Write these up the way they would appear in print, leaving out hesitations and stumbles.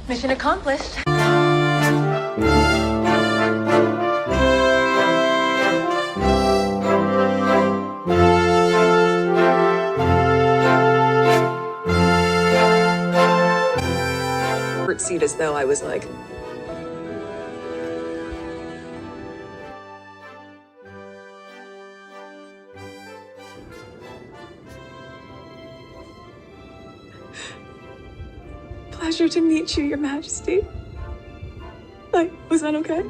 Mission accomplished. Seat as though I was like, pleasure to meet you, Your Majesty. Like, was that okay?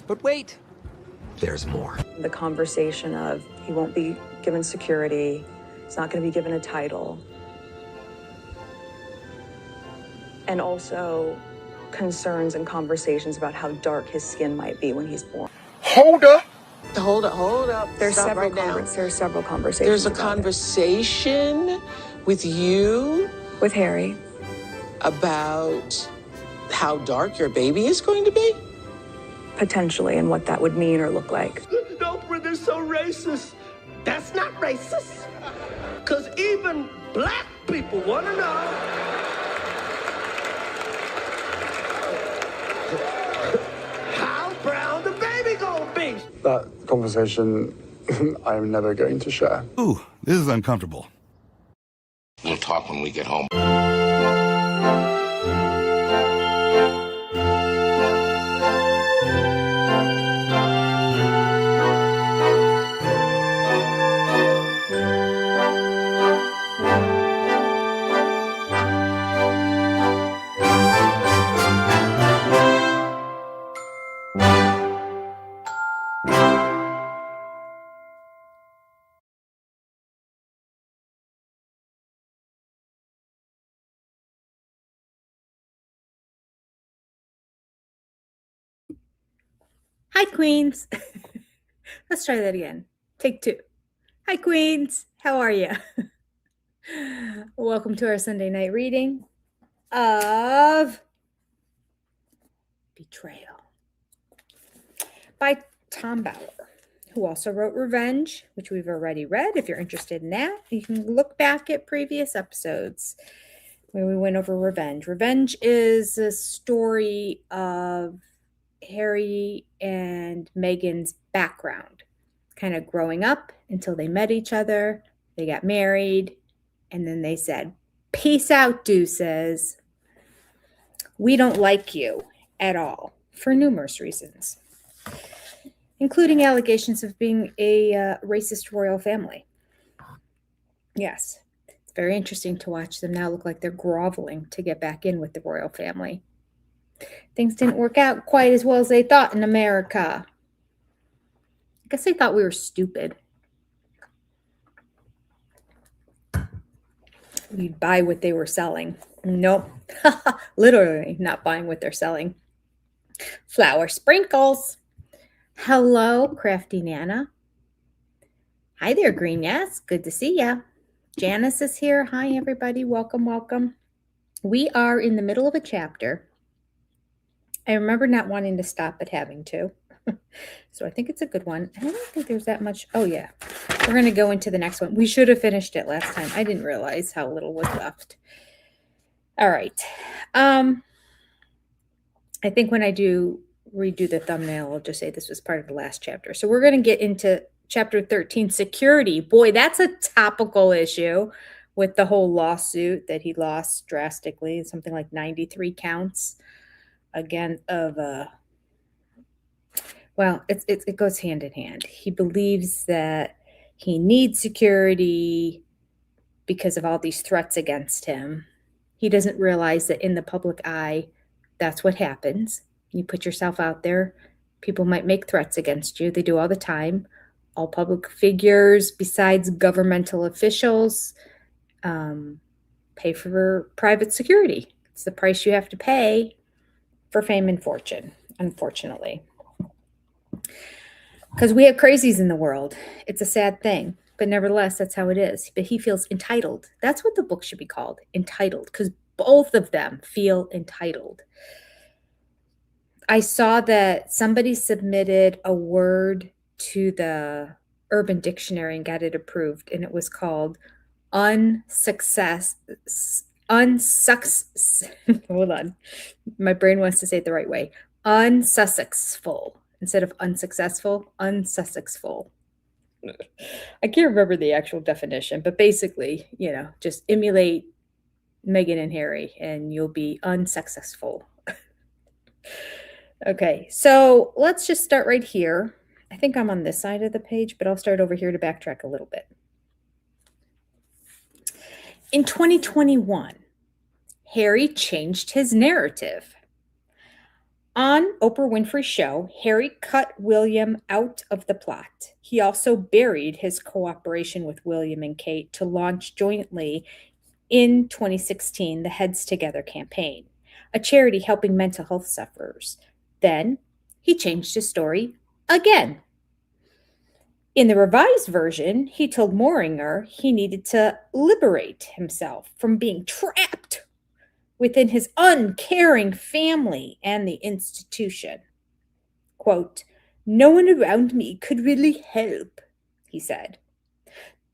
But wait, there's more. The conversation of he won't be given security, he's not going to be given a title. And also concerns and conversations about how dark his skin might be when he's born. Hold up. Hold up. There's Stop several right now. there's several conversations. There's a about conversation with you it. With Harry about how dark your baby is going to be? potentially and what that would mean or look like. Oprah, they're so racist. That's not racist. Because even black people want to know how brown the baby gonna be. That conversation I'm never going to share. Ooh, this is uncomfortable. We'll talk when we get home. Hi, Queens. Let's try that again. Take two. Hi, Queens. How are you? Welcome to our Sunday night reading of Betrayal by Tom Bauer, who also wrote Revenge, which we've already read. If you're interested in that, you can look back at previous episodes where we went over Revenge. Revenge is a story of Harry and Meghan's background, kind of growing up until they met each other, they got married, and then they said, peace out, deuces. We don't like you at all for numerous reasons, including allegations of being a racist royal family. Yes, it's very interesting to watch them now look like they're groveling to get back in with the royal family. Things didn't work out quite as well as they thought in America. I guess they thought we were stupid. You'd buy what they were selling. Nope. Literally not buying what they're selling. Flour sprinkles. Hello, Crafty Nana. Hi there, Green. Yes, good to see ya. Janice is here. Hi, everybody. Welcome, welcome. We are in the middle of a chapter. I remember not wanting to stop but having to. So I think it's a good one. I don't think there's that much. Oh, yeah. We're going to go into the next one. We should have finished it last time. I didn't realize how little was left. All right. I think when I redo the thumbnail, I'll just say this was part of the last chapter. So we're going to get into chapter 13, security. Boy, that's a topical issue with the whole lawsuit that he lost drastically, something like 93 counts again of well, it goes hand in hand. He believes that he needs security because of all these threats against him. He doesn't realize that in the public eye, that's what happens. You put yourself out there, people might make threats against you. They do all the time. All public figures, besides governmental officials, pay for private security. It's the price you have to pay for fame and fortune, unfortunately. Because we have crazies in the world. It's a sad thing, but nevertheless, that's how it is. But he feels entitled. That's what the book should be called, entitled, because both of them feel entitled. I saw that somebody submitted a word to the Urban Dictionary and got it approved, and it was called hold on. My brain wants to say it the right way. Unsuccessful. Instead of unsuccessful, unsuccessful. I can't remember the actual definition, but basically, just emulate Meghan and Harry and you'll be unsuccessful. Okay, so let's just start right here. I think I'm on this side of the page, but I'll start over here to backtrack a little bit. In 2021, Harry changed his narrative. On Oprah Winfrey's show, Harry cut William out of the plot. He also buried his cooperation with William and Kate to launch jointly in 2016 the Heads Together campaign, a charity helping mental health sufferers. Then he changed his story again. In the revised version, he told Moringer he needed to liberate himself from being trapped within his uncaring family and the institution. Quote, "No one around me could really help," he said.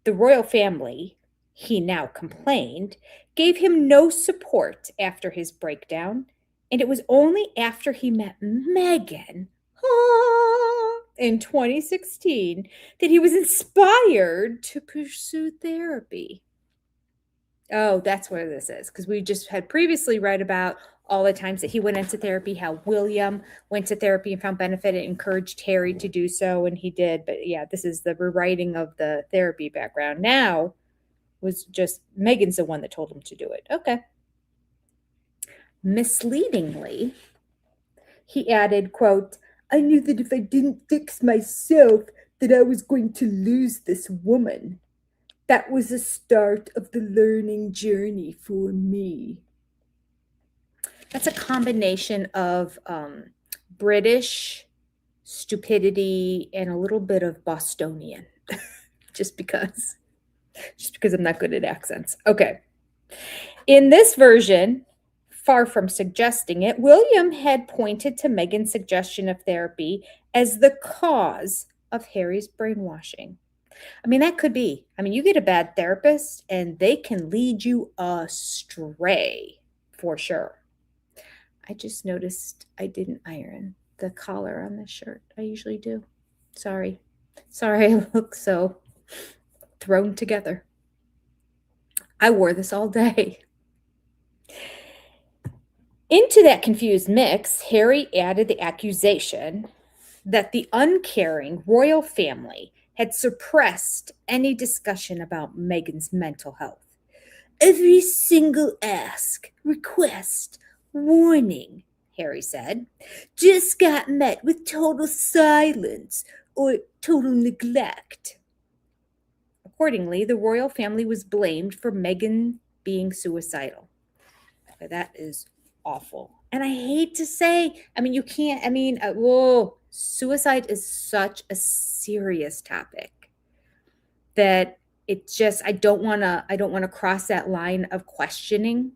The royal family, he now complained, gave him no support after his breakdown, and it was only after he met Meghan in 2016 that he was inspired to pursue therapy. Oh, that's where this is, because we just had previously read about all the times that he went into therapy, how William went to therapy and found benefit and encouraged Harry to do so, and he did. But yeah, this is the rewriting of the therapy background. Now was just Meghan's the one that told him to do it. Okay. Misleadingly, he added, quote, "I knew that if I didn't fix myself, that I was going to lose this woman. That was the start of the learning journey for me." That's a combination of British stupidity and a little bit of Bostonian, just because I'm not good at accents. Okay. In this version, far from suggesting it, William had pointed to Meghan's suggestion of therapy as the cause of Harry's brainwashing. I mean, that could be. I mean, you get a bad therapist and they can lead you astray for sure. I just noticed I didn't iron the collar on this shirt. I usually do. Sorry, I look so thrown together. I wore this all day. Into that confused mix, Harry added the accusation that the uncaring royal family had suppressed any discussion about Meghan's mental health. "Every single ask, request, warning," Harry said, "just got met with total silence or total neglect." Accordingly, the royal family was blamed for Meghan being suicidal. Okay, that is awful. And I hate to say, I mean, you can't, I mean, whoa, suicide is such a serious topic that it just, I don't want to cross that line of questioning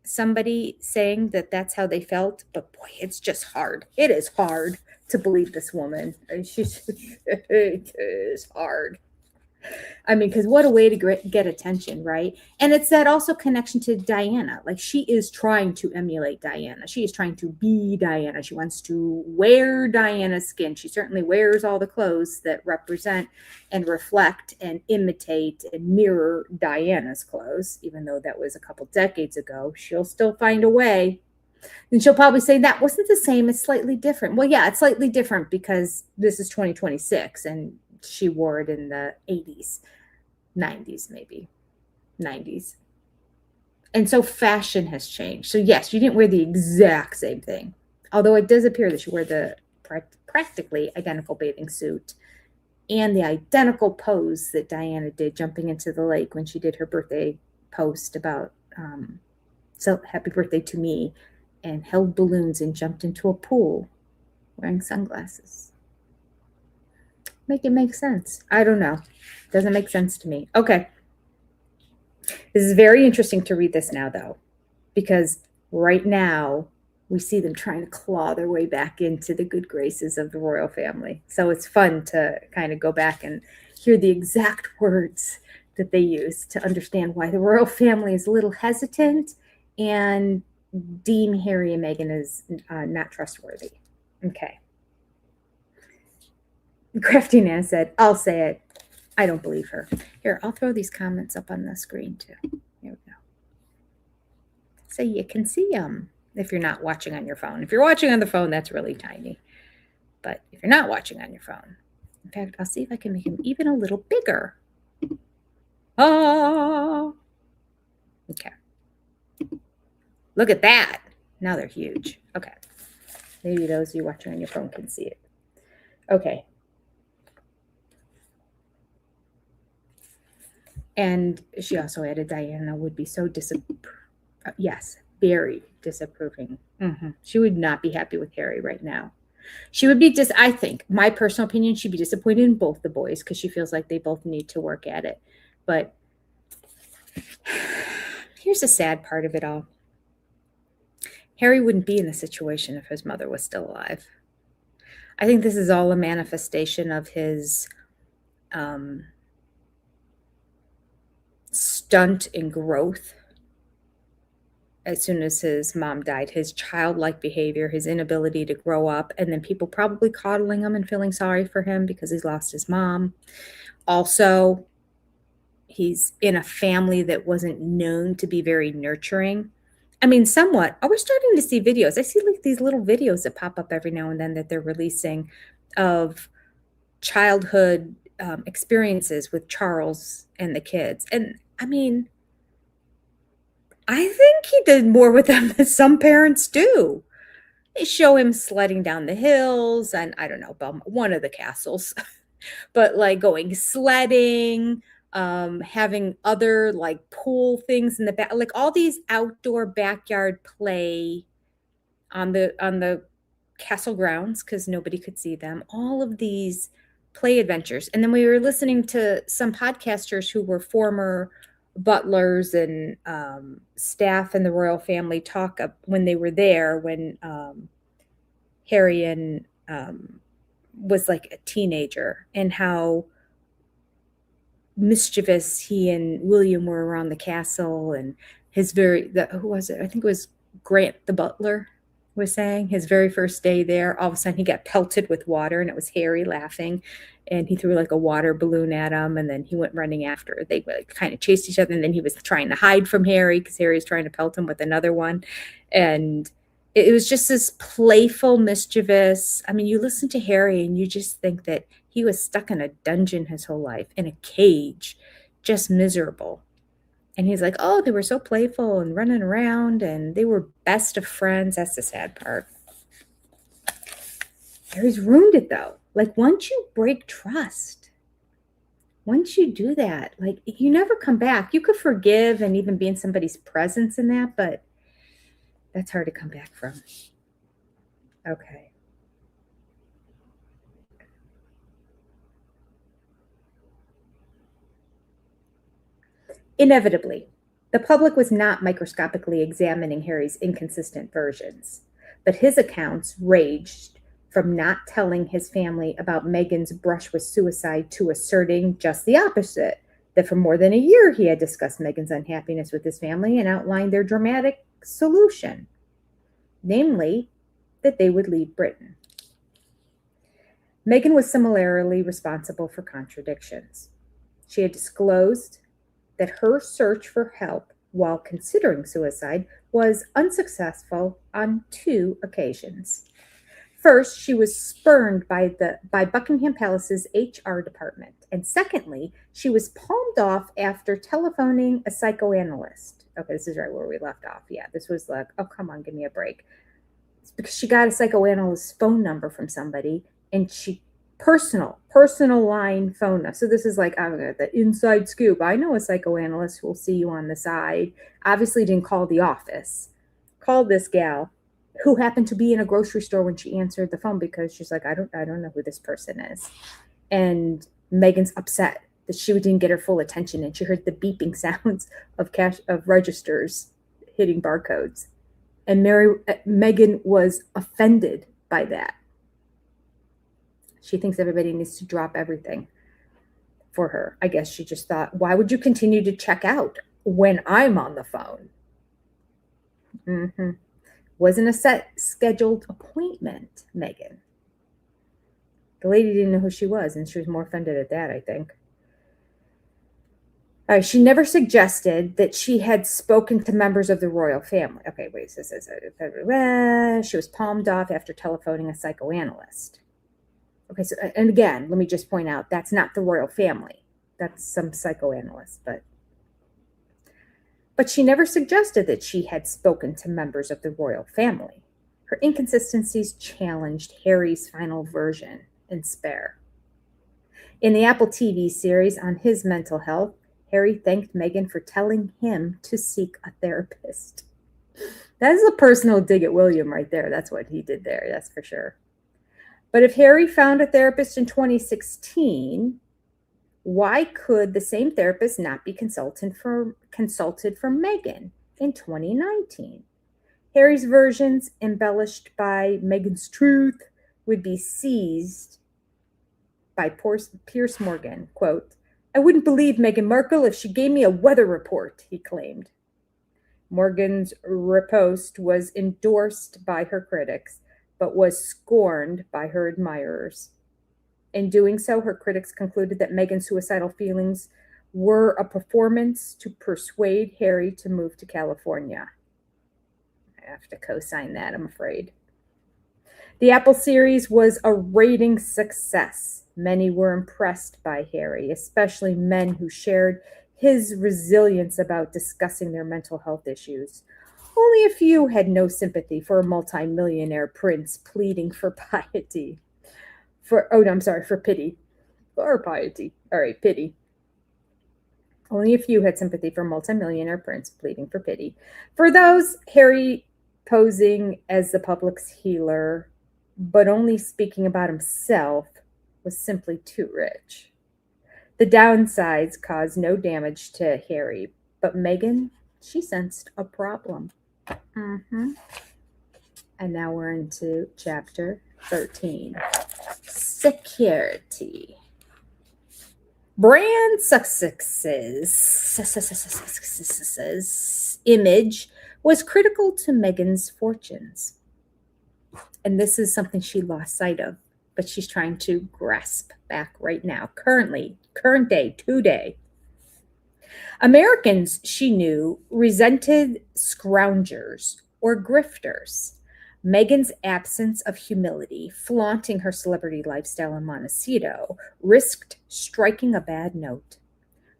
somebody saying that that's how they felt. But boy, it's just hard. It is hard to believe this woman. It is hard. I mean, because what a way to get attention, right? And it's that also connection to Diana. Like, she is trying to emulate Diana. She is trying to be Diana. She wants to wear Diana's skin. She certainly wears all the clothes that represent and reflect and imitate and mirror Diana's clothes, even though that was a couple decades ago. She'll still find a way. And she'll probably say that wasn't the same. It's slightly different. Well, yeah, it's slightly different because this is 2026 and she wore it in the 80s, 90s, maybe 90s. And so fashion has changed. So yes, you didn't wear the exact same thing. Although it does appear that you wear the practically identical bathing suit and the identical pose that Diana did jumping into the lake when she did her birthday post about so happy birthday to me, and held balloons and jumped into a pool wearing sunglasses. Make it make sense. I don't know. Doesn't make sense to me. Okay. This is very interesting to read this now, though, because right now we see them trying to claw their way back into the good graces of the royal family. So it's fun to kind of go back and hear the exact words that they use to understand why the royal family is a little hesitant and deem Harry and Meghan as not trustworthy. Okay. Crafty Nan said, I'll say it. I don't believe her. Here, I'll throw these comments up on the screen too. Here we go. So you can see them if you're not watching on your phone. If you're watching on the phone, that's really tiny. But if you're not watching on your phone, in fact, I'll see if I can make them even a little bigger. Oh, okay. Look at that. Now they're huge. Okay. Maybe those of you watching on your phone can see it. Okay. And she also added Diana would be so yes, very disapproving. She would not be happy with Harry right now. She would be I think, my personal opinion, she'd be disappointed in both the boys because she feels like they both need to work at it. But here's the sad part of it all. Harry wouldn't be in this situation if his mother was still alive. I think this is all a manifestation of his stunt in growth as soon as his mom died, his childlike behavior, his inability to grow up, and then people probably coddling him and feeling sorry for him because he's lost his mom. Also, he's in a family that wasn't known to be very nurturing. I mean, somewhat. We're starting to see videos. I see like these little videos that pop up every now and then that they're releasing of childhood experiences with Charles and the kids. And I mean, I think he did more with them than some parents do. They show him sledding down the hills and I don't know, one of the castles, but like going sledding, having other like pool things in the back, like all these outdoor backyard play on the castle grounds because nobody could see them. All of these play adventures. And then we were listening to some podcasters who were former butlers and staff in the royal family talk when they were there when Harry and was like a teenager and how mischievous he and William were around the castle, and who was it? I think it was Grant the butler was saying his very first day there, all of a sudden he got pelted with water and it was Harry laughing and he threw like a water balloon at him and then he went running after. They kind of chased each other and then he was trying to hide from Harry because Harry was trying to pelt him with another one. And it was just this playful, mischievous. I mean, you listen to Harry and you just think that he was stuck in a dungeon his whole life, in a cage, just miserable. And he's like, oh, they were so playful and running around and they were best of friends. That's the sad part. Harry's ruined it though. Like once you break trust, once you do that, like, you never come back. You could forgive and even be in somebody's presence in that, but that's hard to come back from. Okay. Inevitably, the public was not microscopically examining Harry's inconsistent versions, but his accounts ranged from not telling his family about Meghan's brush with suicide to asserting just the opposite, that for more than a year he had discussed Meghan's unhappiness with his family and outlined their dramatic solution, namely, that they would leave Britain. Meghan was similarly responsible for contradictions. She had disclosed that her search for help while considering suicide was unsuccessful on 2 occasions. First, she was spurned by Buckingham Palace's HR department. And secondly, she was palmed off after telephoning a psychoanalyst. Okay, this is right where we left off. Yeah, this was like, oh, come on, give me a break. It's because she got a psychoanalyst's phone number from somebody, and she personal line phone number. So this is like, I don't know, the inside scoop. I know a psychoanalyst who will see you on the side. Obviously didn't call the office. Called this gal who happened to be in a grocery store when she answered the phone, because she's like, I don't know who this person is. And Meghan's upset that she didn't get her full attention, and she heard the beeping sounds of registers hitting barcodes. And Meghan was offended by that. She thinks everybody needs to drop everything for her. I guess she just thought, why would you continue to check out when I'm on the phone? Wasn't a scheduled appointment, Meghan. The lady didn't know who she was, and she was more offended at that, I think. All right, she never suggested that she had spoken to members of the royal family. Okay, wait, she was palmed off after telephoning a psychoanalyst. Okay, so, and again, let me just point out, that's not the royal family. That's some psychoanalyst, but she never suggested that she had spoken to members of the royal family. Her inconsistencies challenged Harry's final version in Spare. In the Apple TV series on his mental health, Harry thanked Meghan for telling him to seek a therapist. That is a personal dig at William right there. That's what he did there, that's for sure. But if Harry found a therapist in 2016, why could the same therapist not be consulted for Meghan in 2019? Harry's versions, embellished by Meghan's truth, would be seized by Piers Morgan. Quote, I wouldn't believe Meghan Markle if she gave me a weather report, he claimed. Morgan's riposte was endorsed by her critics, but was scorned by her admirers. In doing so, her critics concluded that Meghan's suicidal feelings were a performance to persuade Harry to move to California. I have to co-sign that, I'm afraid. The Apple series was a rating success. Many were impressed by Harry, especially men who shared his resilience about discussing their mental health issues. Only a few had no sympathy for a multimillionaire prince pleading for piety. For pity. Or piety. All right, pity. Only a few had sympathy for multimillionaire prince pleading for pity. For those, Harry posing as the public's healer, but only speaking about himself, was simply too rich. The downsides caused no damage to Harry, but Meghan, she sensed a problem. And now we're into chapter 13. Security. Brand Sussex's image was critical to Meghan's fortunes. And this is something she lost sight of, but she's trying to grasp back right now. Current day, today. Americans, she knew, resented scroungers or grifters. Meghan's absence of humility, flaunting her celebrity lifestyle in Montecito, risked striking a bad note.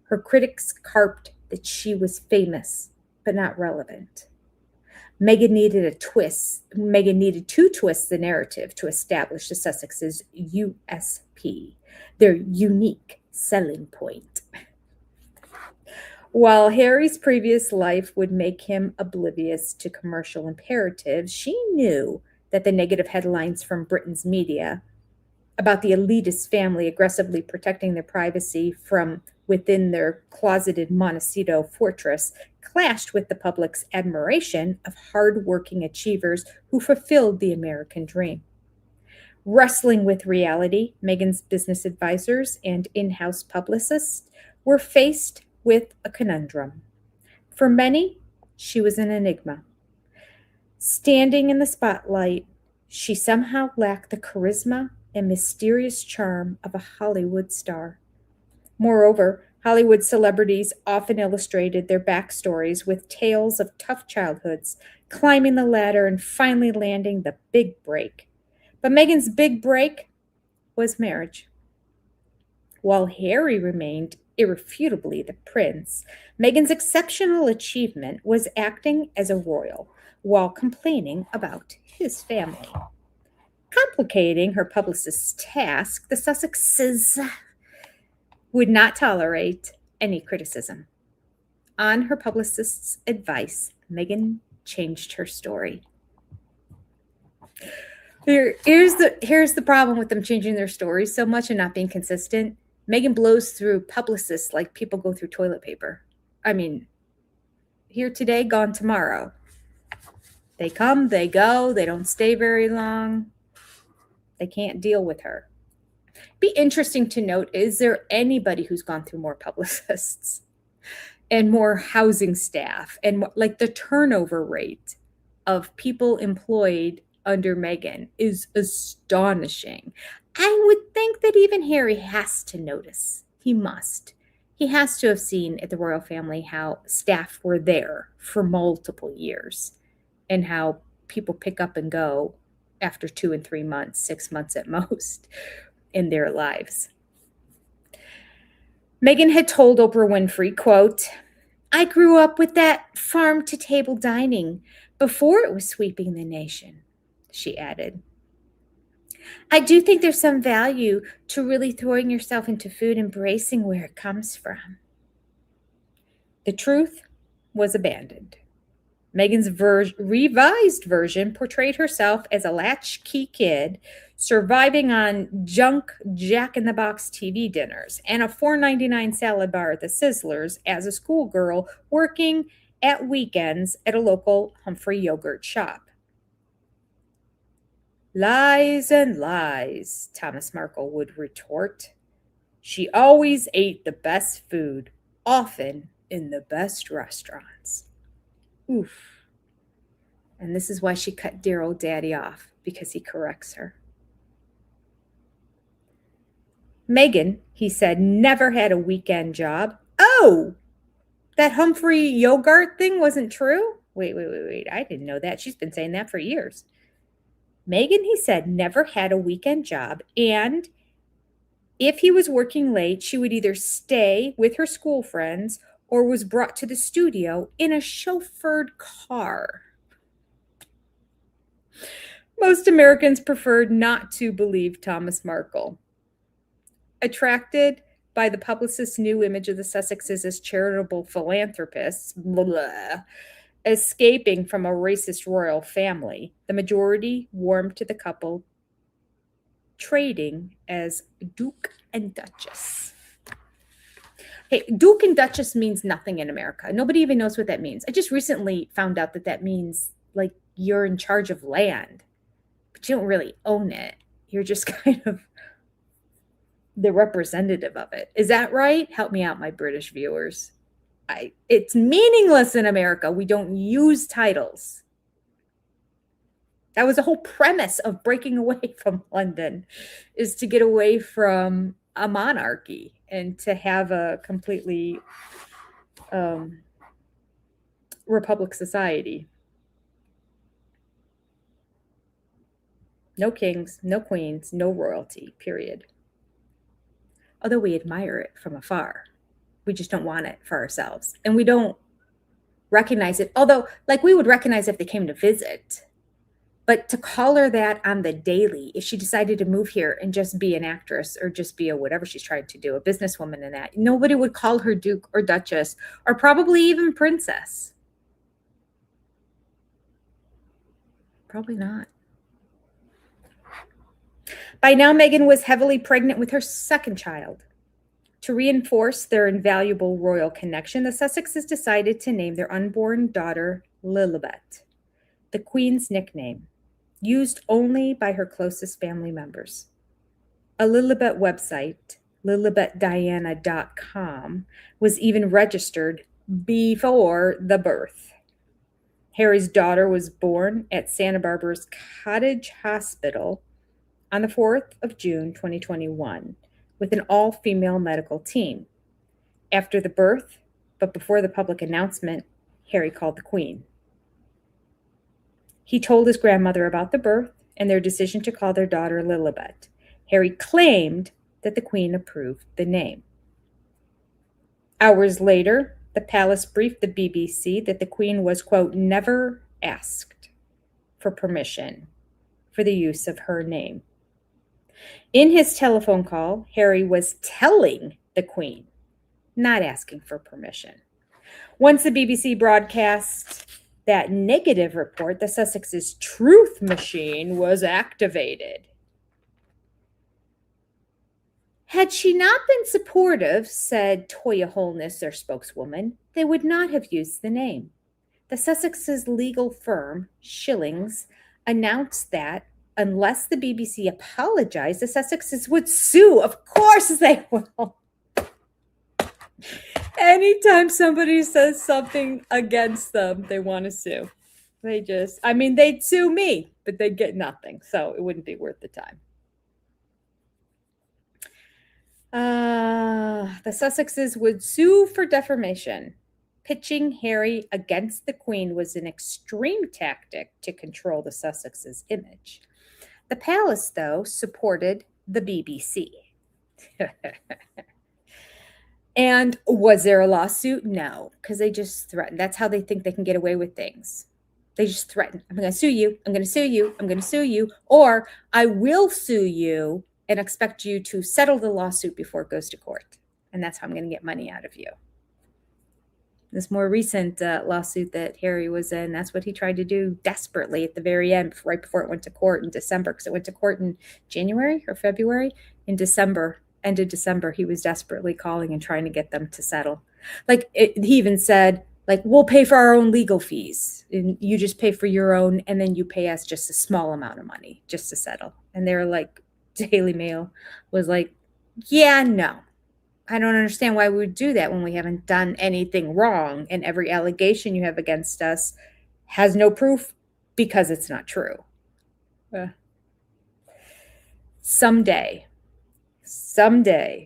Her critics carped that she was famous, but not relevant. Meghan needed to twist the narrative to establish the Sussexes' USP, their unique selling point. While Harry's previous life would make him oblivious to commercial imperatives, she knew that the negative headlines from Britain's media about the elitist family aggressively protecting their privacy from within their closeted Montecito fortress clashed with the public's admiration of hard-working achievers who fulfilled the American dream. Wrestling with reality, Meghan's business advisors and in-house publicists were faced with a conundrum. For many, she was an enigma. Standing in the spotlight, she somehow lacked the charisma and mysterious charm of a Hollywood star. Moreover, Hollywood celebrities often illustrated their backstories with tales of tough childhoods, climbing the ladder and finally landing the big break. But Meghan's big break was marriage. While Harry remained irrefutably the prince, Meghan's exceptional achievement was acting as a royal while complaining about his family. Complicating her publicist's task, the Sussexes would not tolerate any criticism. On her publicist's advice, Meghan changed her story. Here's the problem with them changing their stories so much and not being consistent. Meghan blows through publicists like people go through toilet paper. I mean, here today, gone tomorrow. They come, they go, they don't stay very long. They can't deal with her. Be interesting to note, is there anybody who's gone through more publicists and more housing staff and more, like the turnover rate of people employed under Meghan is astonishing. I would think that even Harry has to notice. He must. He has to have seen at the royal family how staff were there for multiple years and how people pick up and go after 2 and 3 months, 6 months at most in their lives. Meghan had told Oprah Winfrey, quote, "I grew up with that farm-to-table dining before it was sweeping the nation," she added. "I do think there's some value to really throwing yourself into food, embracing where it comes from." The truth was abandoned. Meghan's revised version portrayed herself as a latchkey kid surviving on junk Jack-in-the-Box TV dinners and a $4.99 salad bar at the Sizzlers as a schoolgirl working at weekends at a local Humphrey yogurt shop. "Lies and lies," Thomas Markle would retort. "She always ate the best food, often in the best restaurants." Oof. And this is why she cut dear old daddy off, because he corrects her. Meghan, he said, never had a weekend job. Oh, that Humphrey yogurt thing wasn't true? Wait. I didn't know that. She's been saying that for years. Meghan, he said, never had a weekend job. And if he was working late, she would either stay with her school friends or was brought to the studio in a chauffeured car. Most Americans preferred not to believe Thomas Markle. Attracted by the publicist's new image of the Sussexes as charitable philanthropists, escaping from a racist royal family, the majority warmed to the couple, trading as Duke and Duchess. Hey, Duke and Duchess means nothing in America. Nobody even knows what that means. I just recently found out that that means like you're in charge of land, but you don't really own it. You're just kind of the representative of it. Is that right? Help me out, my British viewers. It's meaningless in America. We don't use titles. That was the whole premise of breaking away from London, is to get away from a monarchy and to have a completely republic society. No kings, no queens, no royalty, period. Although we admire it from afar. We just don't want it for ourselves. And we don't recognize it. Although, like, we would recognize if they came to visit. But to call her that on the daily, if she decided to move here and just be an actress or just be a whatever she's trying to do, a businesswoman and that, nobody would call her Duke or Duchess or probably even Princess. Probably not. By now, Meghan was heavily pregnant with her second child. To reinforce their invaluable royal connection, the Sussexes decided to name their unborn daughter Lilibet, the Queen's nickname, used only by her closest family members. A Lilibet website, lilibetdiana.com, was even registered before the birth. Harry's daughter was born at Santa Barbara's Cottage Hospital on the 4th of June, 2021, with an all-female medical team. After the birth, but before the public announcement, Harry called the Queen. He told his grandmother about the birth and their decision to call their daughter Lilibet. Harry claimed that the Queen approved the name. Hours later, the palace briefed the BBC that the Queen was, quote, never asked for permission for the use of her name. In his telephone call, Harry was telling the Queen, not asking for permission. Once the BBC broadcast that negative report, the Sussexes' truth machine was activated. Had she not been supportive, said Toya Holness, their spokeswoman, they would not have used the name. The Sussexes' legal firm, Schillings, announced that unless the BBC apologized, the Sussexes would sue. Of course they will. Anytime somebody says something against them, they want to sue. They'd sue me, but they'd get nothing. So it wouldn't be worth the time. The Sussexes would sue for defamation. Pitching Harry against the Queen was an extreme tactic to control the Sussexes' image. The palace, though, supported the BBC. And was there a lawsuit? No, because they just threatened. That's how they think they can get away with things. They just threaten. I'm going to sue you. I'm going to sue you. I'm going to sue you. Or I will sue you and expect you to settle the lawsuit before it goes to court. And that's how I'm going to get money out of you. This more recent lawsuit that Harry was in, that's what he tried to do desperately at the very end, right before it went to court in December, because it went to court in January or February. In December, end of December, he was desperately calling and trying to get them to settle. He even said, we'll pay for our own legal fees, and you just pay for your own, and then you pay us just a small amount of money just to settle. And they were like, Daily Mail was like, yeah, no. I don't understand why we would do that when we haven't done anything wrong, and every allegation you have against us has no proof because it's not true. Someday, somebody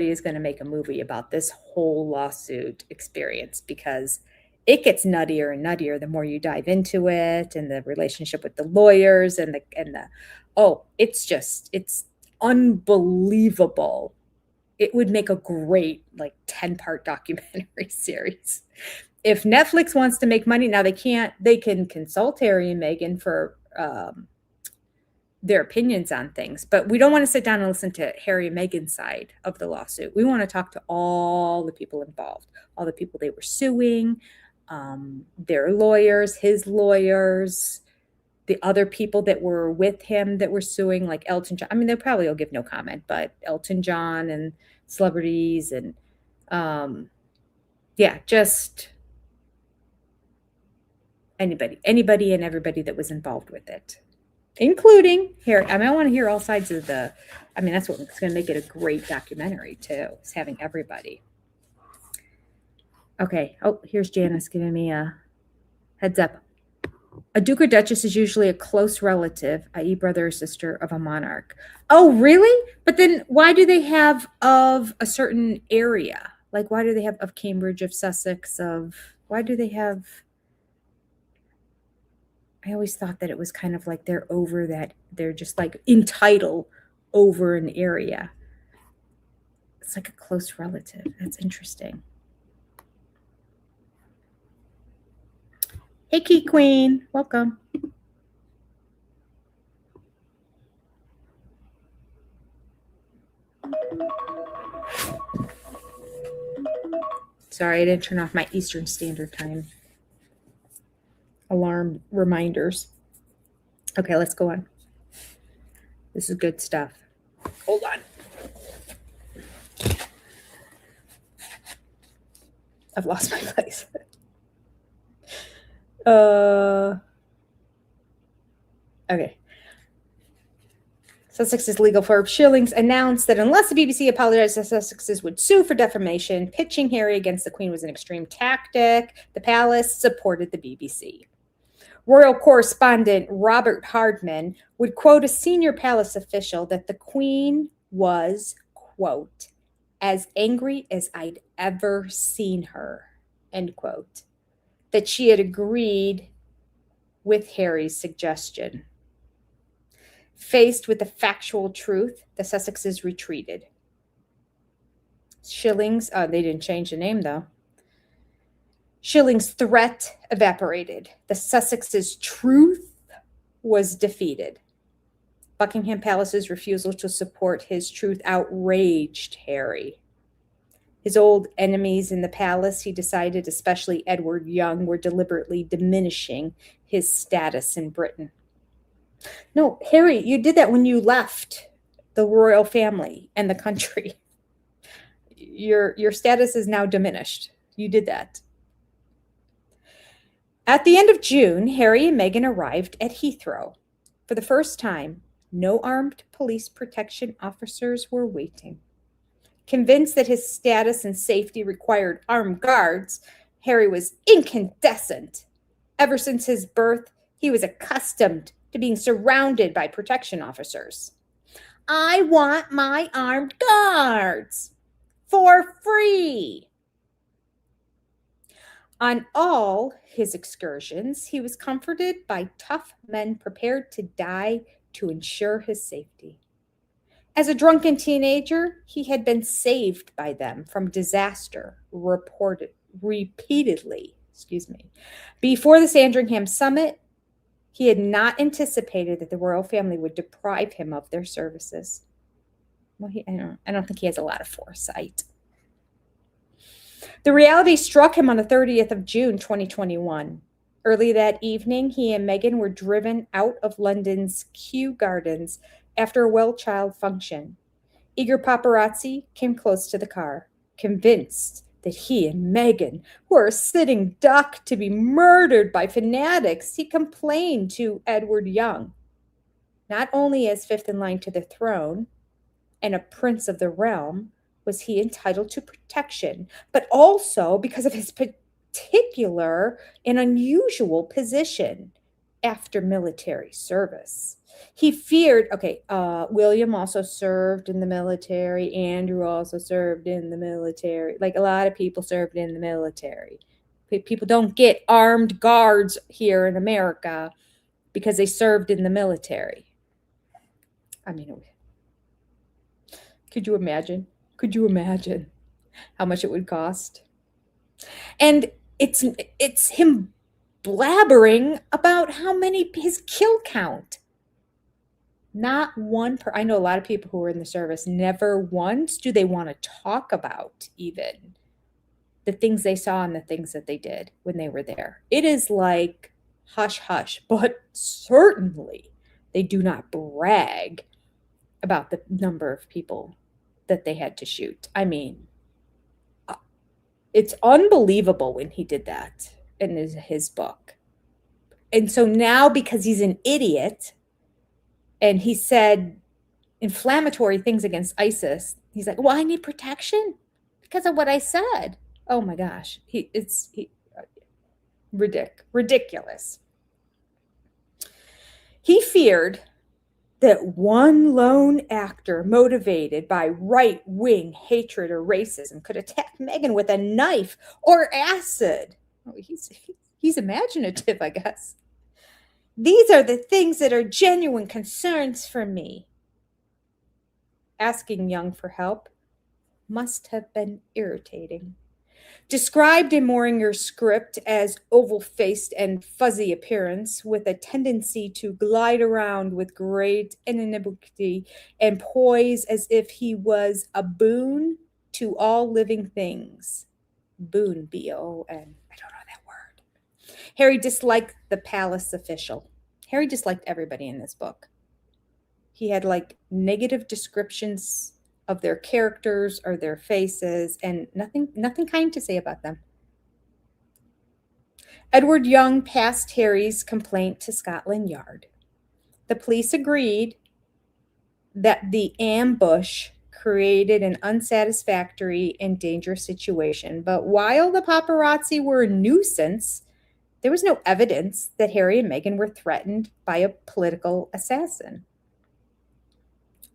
is going to make a movie about this whole lawsuit experience, because it gets nuttier and nuttier the more you dive into it, and the relationship with the lawyers it's unbelievable. It would make a great 10-part documentary series. If Netflix wants to make money, now they can consult Harry and Meghan for their opinions on things, but we don't want to sit down and listen to Harry and Meghan's side of the lawsuit. We want to talk to all the people involved, all the people they were suing, their lawyers, his lawyers, the other people that were with him that were suing, like Elton John. They probably will give no comment, but Elton John and celebrities and just anybody and everybody that was involved with it, including Harry. I want to hear all sides of that's what's going to make it a great documentary too, is having everybody. Okay. Oh, here's Janice giving me a heads up. A duke or duchess is usually a close relative, i.e. brother or sister of a monarch. Oh, really? But then why do they have of a certain area? Why do they have of Cambridge, of Sussex, why do they have... I always thought that it was kind of like they're over that. They're just in title over an area. It's like a close relative. That's interesting. Hey, Key Queen. Welcome. Sorry, I didn't turn off my Eastern Standard Time alarm reminders. Okay, let's go on. This is good stuff. Hold on. I've lost my place. Okay. Sussex's legal firm Shillings announced that unless the BBC apologized, the Sussexes would sue for defamation. Pitching Harry against the Queen was an extreme tactic. The palace supported the BBC. Royal correspondent Robert Hardman would quote a senior palace official that the Queen was, quote, as angry as I'd ever seen her, end quote, that she had agreed with Harry's suggestion. Faced with the factual truth, the Sussexes retreated. Shillings, they didn't change the name though. Shillings' threat evaporated. The Sussexes' truth was defeated. Buckingham Palace's refusal to support his truth outraged Harry. His old enemies in the palace, he decided, especially Edward Young, were deliberately diminishing his status in Britain. No, Harry, you did that when you left the royal family and the country. Your status is now diminished. You did that. At the end of June, Harry and Meghan arrived at Heathrow. For the first time, no armed police protection officers were waiting. Convinced that his status and safety required armed guards, Harry was incandescent. Ever since his birth, he was accustomed to being surrounded by protection officers. I want my armed guards for free. On all his excursions, he was comforted by tough men prepared to die to ensure his safety. As a drunken teenager, he had been saved by them from disaster repeatedly. Before the Sandringham summit, he had not anticipated that the royal family would deprive him of their services. Well, I don't think he has a lot of foresight. The reality struck him on the 30th of June, 2021. Early that evening, he and Meghan were driven out of London's Kew Gardens after a well-child function. Eager paparazzi came close to the car, convinced that he and Meghan were a sitting duck to be murdered by fanatics. He complained to Edward Young, not only as fifth in line to the throne and a prince of the realm was he entitled to protection, but also because of his particular and unusual position after military service. He feared, William also served in the military. Andrew also served in the military. Like a lot of people served in the military. People don't get armed guards here in America because they served in the military. I mean, could you imagine? Could you imagine how much it would cost? And it's him blabbering about his kill count. Not one I know a lot of people who were in the service, never once do they want to talk about even the things they saw and the things that they did when they were there. It is like hush hush, but certainly they do not brag about the number of people that they had to shoot. I mean, it's unbelievable when he did that in his book. And so now, because he's an idiot and he said inflammatory things against ISIS, he's like, well, I need protection because of what I said. Oh my gosh. Ridiculous. He feared that one lone actor motivated by right-wing hatred or racism could attack Meghan with a knife or acid. Oh, he's imaginative, I guess. These are the things that are genuine concerns for me. Asking Young for help must have been irritating. Described in Moringer's script as oval-faced and fuzzy appearance with a tendency to glide around with great equanimity and poise as if he was a boon to all living things. Boon, B-O-N. I don't know that word. Harry disliked the palace official. Harry disliked everybody in this book. He had like negative descriptions of their characters or their faces and nothing kind to say about them. Edward Young passed Harry's complaint to Scotland Yard. The police agreed that the ambush created an unsatisfactory and dangerous situation. But while the paparazzi were a nuisance, there was no evidence that Harry and Meghan were threatened by a political assassin.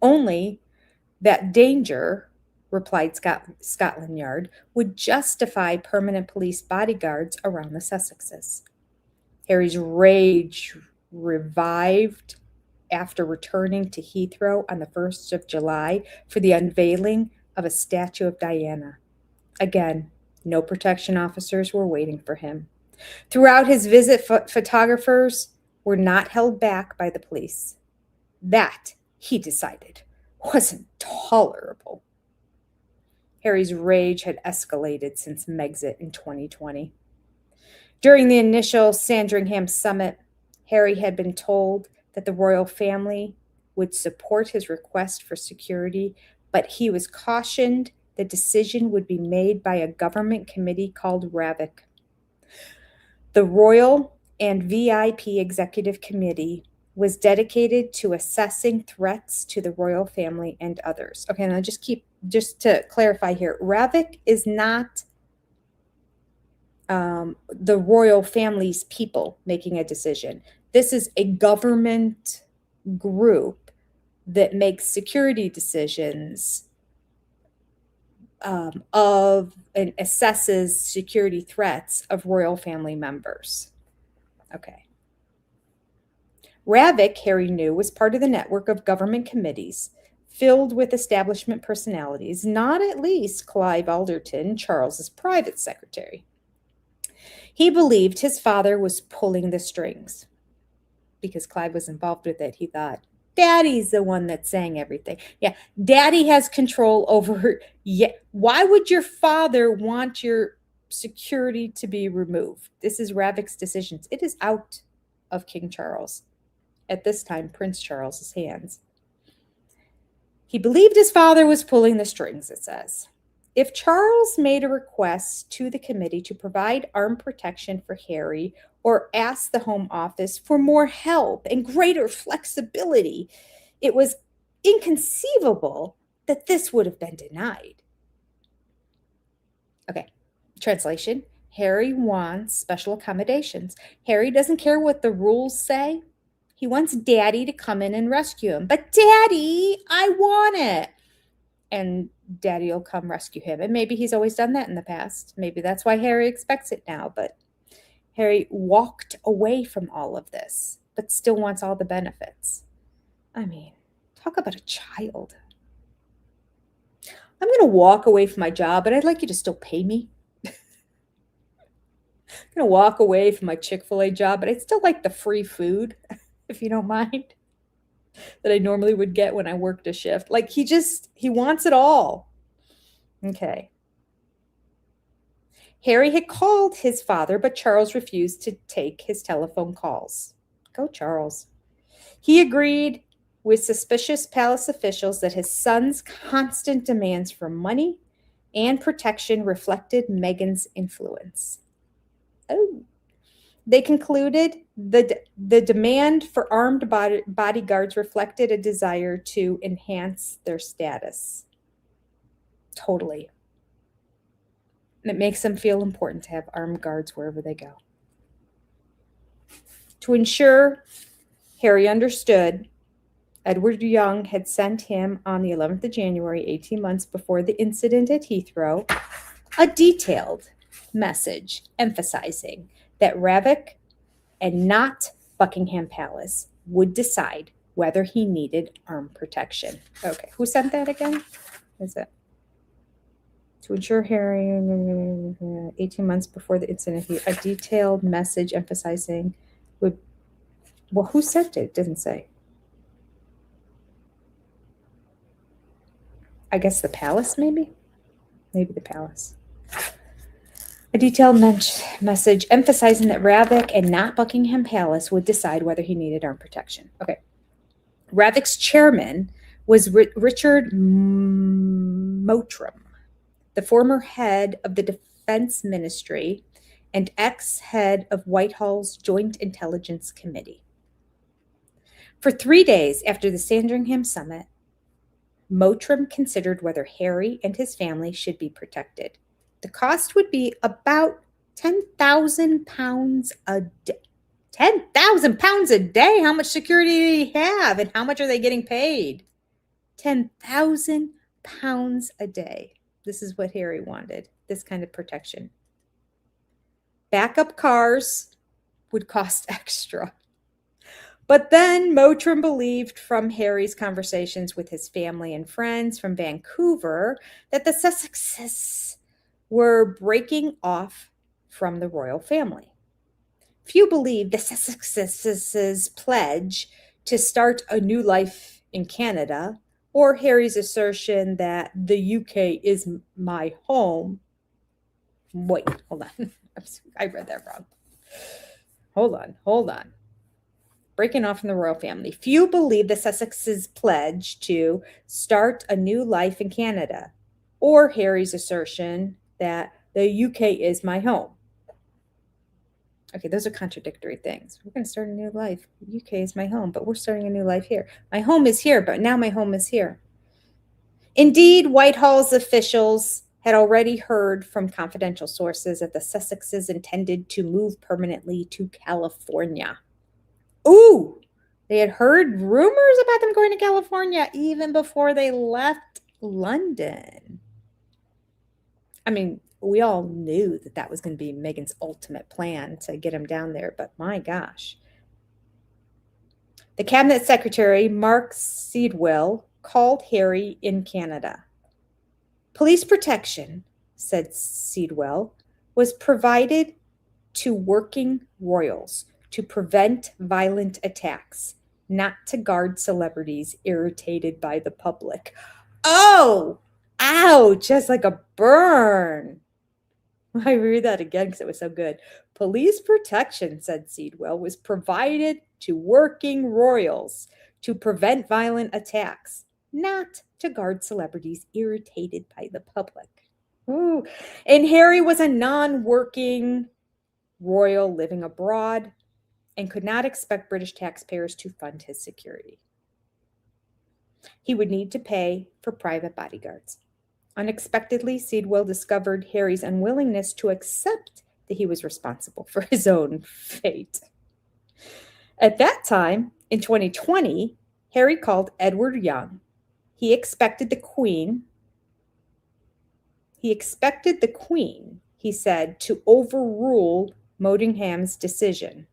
Only that danger, replied Scotland Yard, would justify permanent police bodyguards around the Sussexes. Harry's rage revived after returning to Heathrow on the 1st of July for the unveiling of a statue of Diana. Again, no protection officers were waiting for him. Throughout his visit, photographers were not held back by the police. That, he decided, wasn't tolerable. Harry's rage had escalated since Megxit in 2020. During the initial Sandringham summit, Harry had been told that the royal family would support his request for security, but he was cautioned the decision would be made by a government committee called RAVEC. The Royal and VIP Executive Committee was dedicated to assessing threats to the royal family and others. Okay, now just to clarify here, RAVEC is not the royal family's people making a decision. This is a government group that makes security decisions of and assesses security threats of royal family members. Okay. RAVEC, Harry knew, was part of the network of government committees filled with establishment personalities, not at least Clive Alderton, Charles's private secretary. He believed his father was pulling the strings. Because Clive was involved with it, he thought, Daddy's the one that's saying everything. Yeah, Daddy has control over her. Yeah, why would your father want your security to be removed? This is RAVEC's decisions. It is out of King Charles, at this time Prince Charles's hands. He believed his father was pulling the strings, it says. If Charles made a request to the committee to provide armed protection for Harry or asked the Home Office for more help and greater flexibility, it was inconceivable that this would have been denied. Okay, translation. Harry wants special accommodations. Harry doesn't care what the rules say. He wants Daddy to come in and rescue him. But Daddy, I want it. And Daddy will come rescue him. And maybe he's always done that in the past. Maybe that's why Harry expects it now. But Harry walked away from all of this, but still wants all the benefits. I mean, talk about a child. I'm going to walk away from my job, but I'd like you to still pay me. I'm going to walk away from my Chick-fil-A job, but I'd still like the free food, if you don't mind, that I normally would get when I worked a shift. Like he wants it all. Okay. Harry had called his father, but Charles refused to take his telephone calls. Go Charles. He agreed with suspicious palace officials that his son's constant demands for money and protection reflected Meghan's influence. Oh. They concluded the demand for armed bodyguards reflected a desire to enhance their status. Totally. It makes them feel important to have armed guards wherever they go. To ensure Harry understood, Edward Young had sent him on the 11th of January, 18 months before the incident at Heathrow, a detailed message emphasizing that RAVEC and not Buckingham Palace would decide whether he needed armed protection. Okay, who sent that again? Is it? To ensure Harry, 18 months before the incident, a detailed message emphasizing would. Well, who sent it? It didn't say. I guess the palace, maybe? Maybe the palace. A detailed message emphasizing that RAVEC and not Buckingham Palace would decide whether he needed armed protection. Okay. RAVEC's chairman was Richard Mottram, the former head of the Defense Ministry and ex-head of Whitehall's Joint Intelligence Committee. For 3 days after the Sandringham summit, Mottram considered whether Harry and his family should be protected. The cost would be about £10,000 a day. £10,000 a day? How much security do he have? And how much are they getting paid? £10,000 a day. This is what Harry wanted, this kind of protection. Backup cars would cost extra. But then Mottram believed from Harry's conversations with his family and friends from Vancouver that the Sussexes were breaking off from the royal family. Few believed the Sussexes' pledge to start a new life in Canada or Harry's assertion that the UK is my home. Wait, hold on. I read that wrong. Hold on. Breaking off from the royal family. Few believe the Sussexes' pledge to start a new life in Canada or Harry's assertion that the UK is my home. Okay, those are contradictory things. We're going to start a new life. The UK is my home, but we're starting a new life here. My home is here, but now my home is here. Indeed, Whitehall's officials had already heard from confidential sources that the Sussexes intended to move permanently to California. Ooh, they had heard rumors about them going to California even before they left London. I mean, we all knew that that was going to be Meghan's ultimate plan to get him down there, but my gosh. The cabinet secretary, Mark Seidwell, called Harry in Canada. Police protection, said Seidwell, was provided to working royals to prevent violent attacks, not to guard celebrities irritated by the public. Oh, ouch, just like a burn. I read that again because it was so good. Police protection, said Seidwell, was provided to working royals to prevent violent attacks, not to guard celebrities irritated by the public. Ooh. And Harry was a non-working royal living abroad and could not expect British taxpayers to fund his security. He would need to pay for private bodyguards. Unexpectedly, Seidwell discovered Harry's unwillingness to accept that he was responsible for his own fate. At that time, in 2020, Harry called Edward Young. He expected the Queen, he said, to overrule Motingham's decision.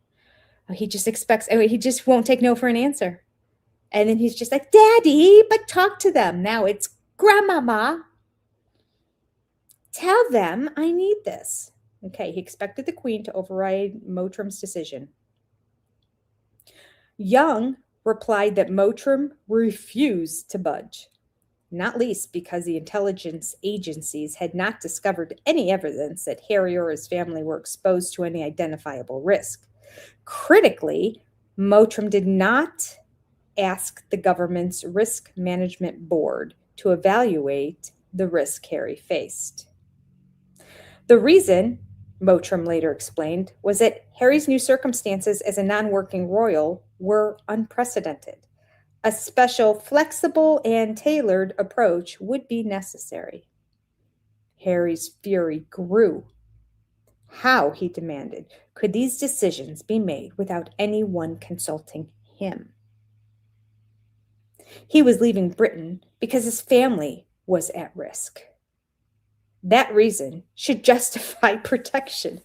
He just won't take no for an answer. And then he's just like, Daddy, but talk to them. Now it's Grandmama. Tell them I need this. Okay, he expected the Queen to override Mottram's decision. Young replied that Mottram refused to budge, not least because the intelligence agencies had not discovered any evidence that Harry or his family were exposed to any identifiable risk. Critically, Mottram did not ask the government's risk management board to evaluate the risk Harry faced. The reason, Mottram later explained, was that Harry's new circumstances as a non-working royal were unprecedented. A special, flexible, and tailored approach would be necessary. Harry's fury grew. How, he demanded, could these decisions be made without anyone consulting him? He was leaving Britain because his family was at risk. That reason should justify protection.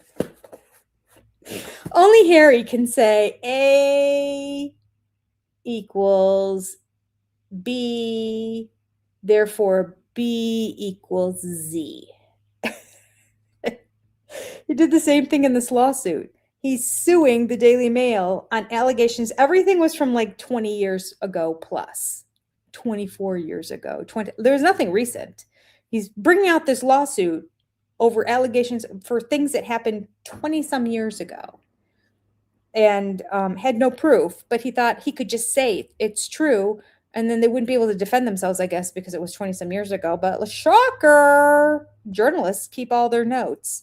Only Harry can say A equals B, therefore B equals Z. He did the same thing in this lawsuit. He's suing the Daily Mail on allegations. Everything was from like 20 years ago plus, 24 years ago. There's nothing recent. He's bringing out this lawsuit over allegations for things that happened 20 some years ago, and had no proof, but he thought he could just say it's true, and then they wouldn't be able to defend themselves, I guess, because it was 20 some years ago. But shocker, journalists keep all their notes.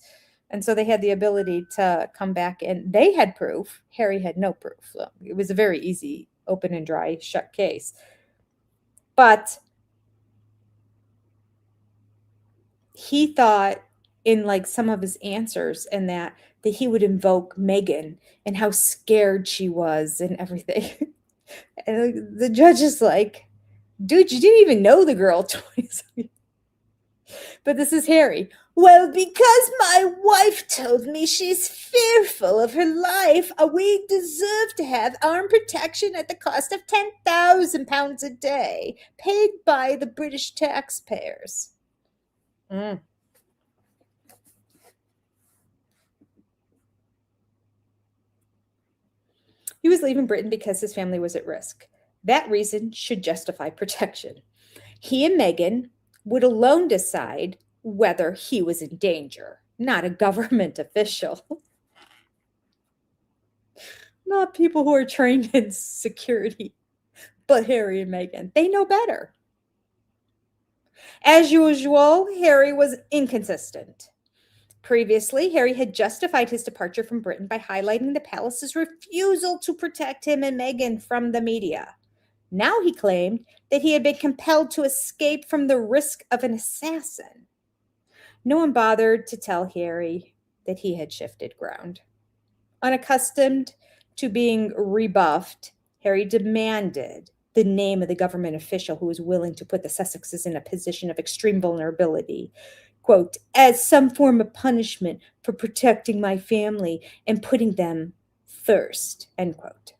And so they had the ability to come back, and they had proof. Harry had no proof. So it was a very easy, open and dry, shut case. But he thought in like some of his answers and that he would invoke Meghan and how scared she was and everything. And the judge is like, dude, you didn't even know the girl 20. But this is Harry. Well, because my wife told me she's fearful of her life, we deserve to have armed protection at the cost of £10,000 a day, paid by the British taxpayers. He was leaving Britain because his family was at risk. That reason should justify protection. He and Meghan would alone decide whether he was in danger, not a government official. Not people who are trained in security, but Harry and Meghan. They know better. As usual, Harry was inconsistent. Previously, Harry had justified his departure from Britain by highlighting the palace's refusal to protect him and Meghan from the media. Now he claimed that he had been compelled to escape from the risk of an assassin. No one bothered to tell Harry that he had shifted ground. Unaccustomed to being rebuffed, Harry demanded the name of the government official who was willing to put the Sussexes in a position of extreme vulnerability, quote, as some form of punishment for protecting my family and putting them first, end quote.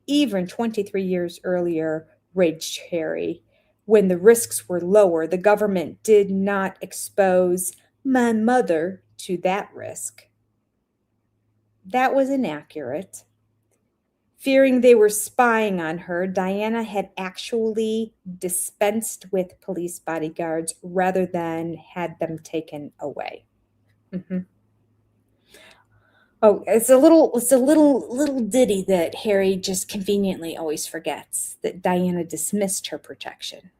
Even 23 years earlier, raged Harry, when the risks were lower, the government did not expose my mother to that risk. That was inaccurate. Fearing they were spying on her, Diana had actually dispensed with police bodyguards rather than had them taken away. Oh, it's a little ditty that Harry just conveniently always forgets, that Diana dismissed her protection.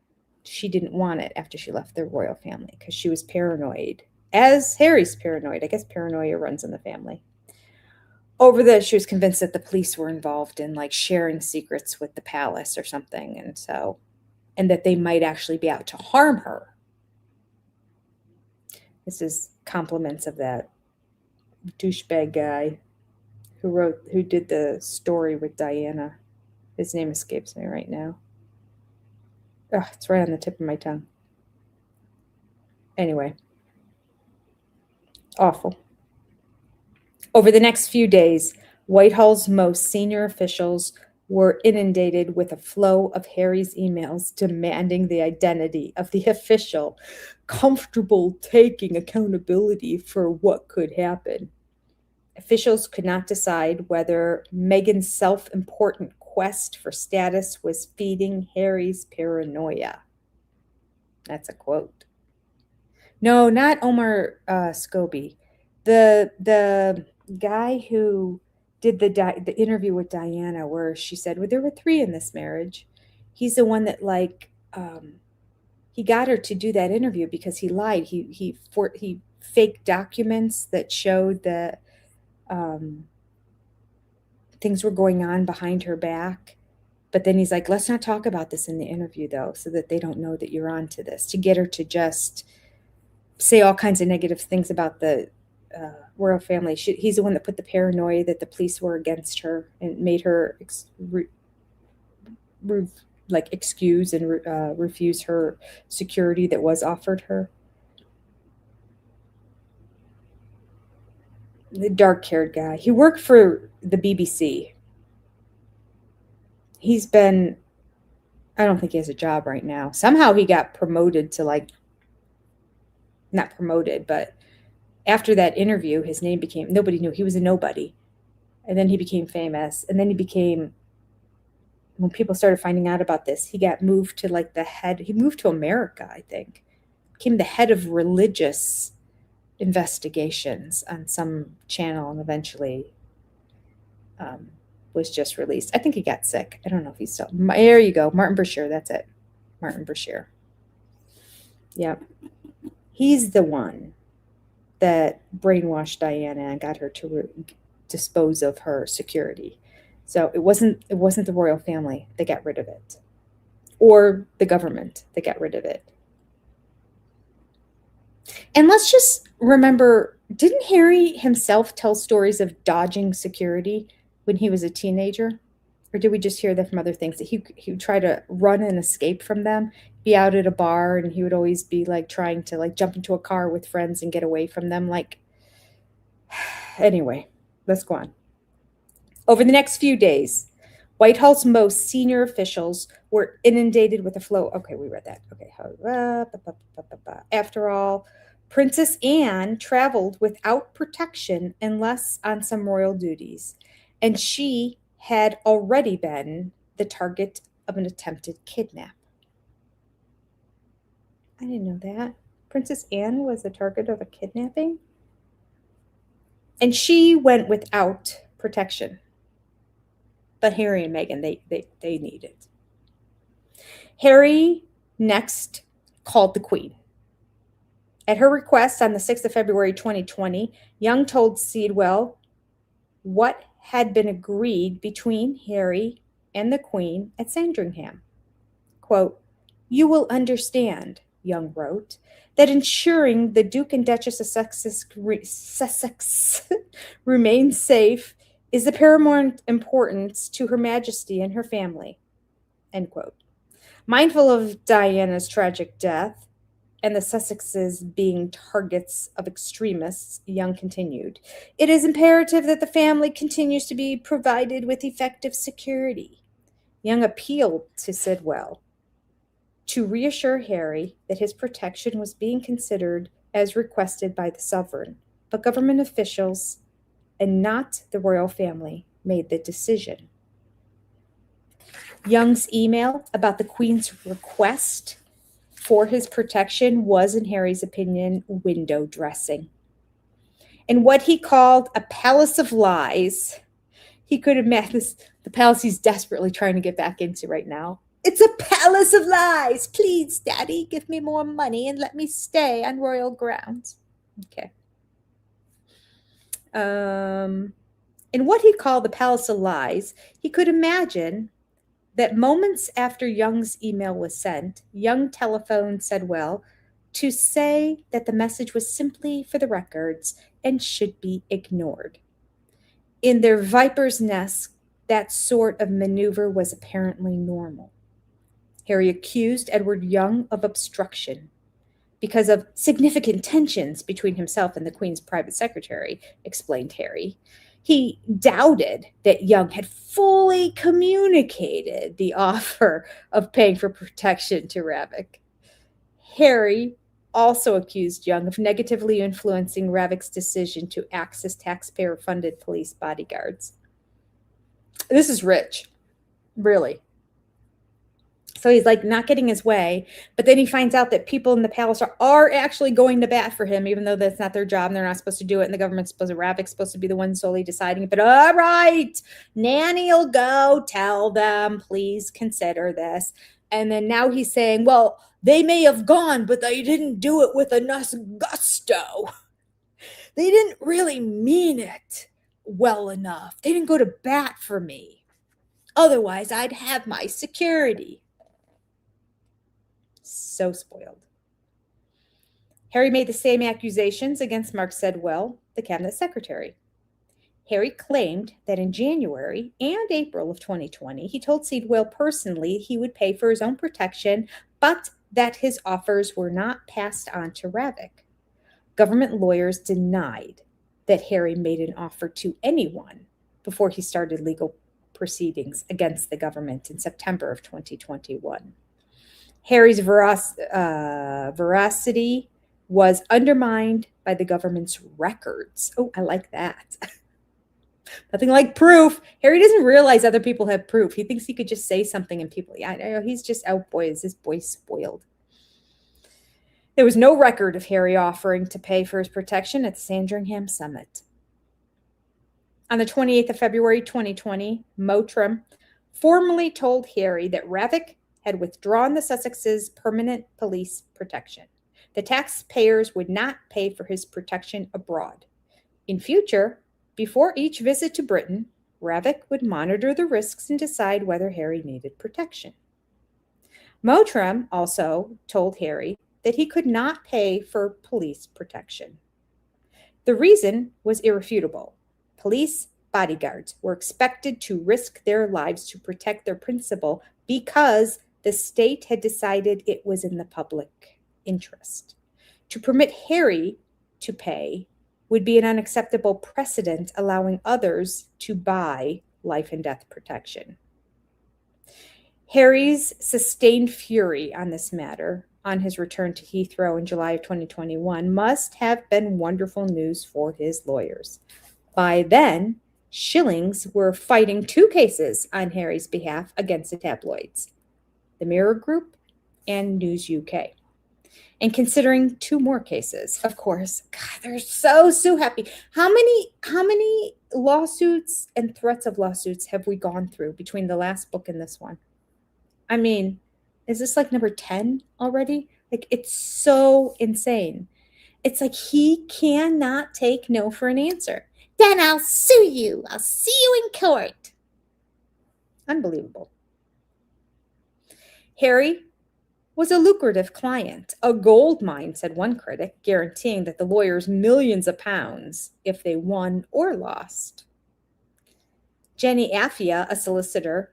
She didn't want it after she left the royal family because she was paranoid, as Harry's paranoid. I guess paranoia runs in the family. Over this, she was convinced that the police were involved in like sharing secrets with the palace or something, and that they might actually be out to harm her. This is compliments of that douchebag guy who did the story with Diana. His name escapes me right now. Oh, it's right on the tip of my tongue. Anyway, awful. Over the next few days, Whitehall's most senior officials were inundated with a flow of Harry's emails demanding the identity of the official, comfortable taking accountability for what could happen. Officials could not decide whether Meghan's self-important quest for status was feeding Harry's paranoia. That's a quote. No, not Omar Scobie. The guy who did the interview with Diana where she said, well, there were 3 in this marriage. He's the one that he got her to do that interview because he lied. He faked documents that showed that things were going on behind her back. But then he's like, let's not talk about this in the interview though, so that they don't know that you're onto this, to get her to just say all kinds of negative things about the royal family. He's the one that put the paranoia that the police were against her and made her excuse and refuse her security that was offered her. The dark-haired guy. He worked for the BBC. I don't think he has a job right now. Somehow he got promoted to not promoted, but after that interview, his name became, nobody knew. He was a nobody. And then he became famous. And then when people started finding out about this, he got moved to he moved to America, I think. Became the head of religious investigations on some channel and eventually was just released. I think he got sick. I don't know if he's still. There you go. Martin Bashir. That's it. Martin Bashir. Yep. He's the one that brainwashed Diana and got her to dispose of her security. So it wasn't the royal family that got rid of it, or the government that got rid of it. And let's just remember, didn't Harry himself tell stories of dodging security when he was a teenager? Or did we just hear that from other things, that he would try to run and escape from them, be out at a bar, and he would always be like trying to like jump into a car with friends and get away from them? Like, anyway, let's go on. Over the next few days, Whitehall's most senior officials were inundated with a flow. Okay, we read that. Okay. After all, Princess Anne traveled without protection unless on some royal duties, and she had already been the target of an attempted kidnap. I didn't know that. Princess Anne was the target of a kidnapping? And she went without protection. But Harry and Meghan, they need it. Harry next called the Queen. At her request on the 6th of February 2020, Young told Sidwell what had been agreed between Harry and the Queen at Sandringham. Quote, "You will understand," Young wrote, "that ensuring the Duke and Duchess of Sussex remain safe is of paramount importance to Her Majesty and her family." End quote. Mindful of Diana's tragic death and the Sussexes being targets of extremists, Young continued, "It is imperative that the family continues to be provided with effective security." Young appealed to Sidwell to reassure Harry that his protection was being considered as requested by the sovereign, but government officials and not the royal family made the decision. Young's email about the Queen's request for his protection was, in Harry's opinion, window dressing. In what he called a palace of lies, he could imagine the palace he's desperately trying to get back into right now. It's a palace of lies. Please, Daddy, give me more money and let me stay on royal grounds. Okay. In what he called the palace of lies, he could imagine that moments after Young's email was sent, Young telephoned Sidwell to say that the message was simply for the records and should be ignored. In their viper's nest, that sort of maneuver was apparently normal. Harry accused Edward Young of obstruction because of significant tensions between himself and the Queen's private secretary, explained Harry. He doubted that Young had fully communicated the offer of paying for protection to RAVEC. Harry also accused Young of negatively influencing RAVEC's decision to access taxpayer-funded police bodyguards. This is rich, really. So he's like not getting his way, but then he finds out that people in the palace are actually going to bat for him, even though that's not their job and they're not supposed to do it. And the government's supposed to, RAVEC's supposed to be the one solely deciding it. But all right, Nanny'll go tell them, please consider this. And then now he's saying, well, they may have gone, but they didn't do it with enough gusto. They didn't really mean it well enough. They didn't go to bat for me. Otherwise, I'd have my security. So spoiled. Harry made the same accusations against Mark Sidwell, the cabinet secretary. Harry claimed that in January and April of 2020, he told Sidwell personally he would pay for his own protection, but that his offers were not passed on to RAVEC. Government lawyers denied that Harry made an offer to anyone before he started legal proceedings against the government in September of 2021. Harry's veracity was undermined by the government's records. Oh, I like that. Nothing like proof. Harry doesn't realize other people have proof. He thinks he could just say something and people, yeah, I know, he's just, oh boy, is this boy spoiled. There was no record of Harry offering to pay for his protection at the Sandringham Summit. On the 28th of February 2020, Mottram formally told Harry that RAVEC had withdrawn the Sussex's permanent police protection. The taxpayers would not pay for his protection abroad. In future, before each visit to Britain, RAVEC would monitor the risks and decide whether Harry needed protection. Mottram also told Harry that he could not pay for police protection. The reason was irrefutable. Police bodyguards were expected to risk their lives to protect their principal because the state had decided it was in the public interest. To permit Harry to pay would be an unacceptable precedent, allowing others to buy life and death protection. Harry's sustained fury on this matter on his return to Heathrow in July of 2021 must have been wonderful news for his lawyers. By then, Shillings were fighting two cases on Harry's behalf against the tabloids, the Mirror Group and News UK, and considering two more cases. Of course, God, they're so happy. How many lawsuits and threats of lawsuits have we gone through between the last book and this one? I mean, is this like number 10 already? Like, it's so insane. It's like he cannot take no for an answer. Then I'll sue you. I'll see you in court. Unbelievable. Harry was a lucrative client, a gold mine, said one critic, guaranteeing that the lawyers millions of pounds if they won or lost. Jenny Affia, a solicitor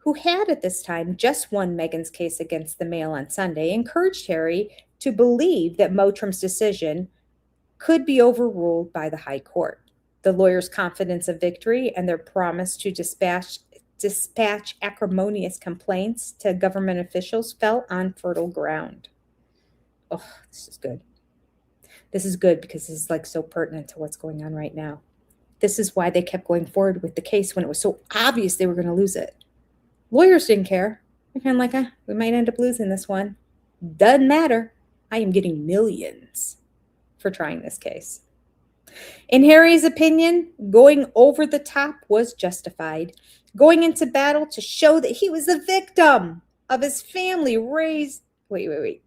who had at this time just won Meghan's case against the Mail on Sunday, encouraged Harry to believe that Mottram's decision could be overruled by the High Court. The lawyers' confidence of victory and their promise to dispatch acrimonious complaints to government officials fell on fertile ground. Oh, this is good. This is good because this is like so pertinent to what's going on right now. This is why they kept going forward with the case when it was so obvious they were going to lose it. Lawyers didn't care. They're kind of like, we might end up losing this one. Doesn't matter. I am getting millions for trying this case. In Harry's opinion, going over the top was justified. Going into battle to show that he was a victim of his family raised...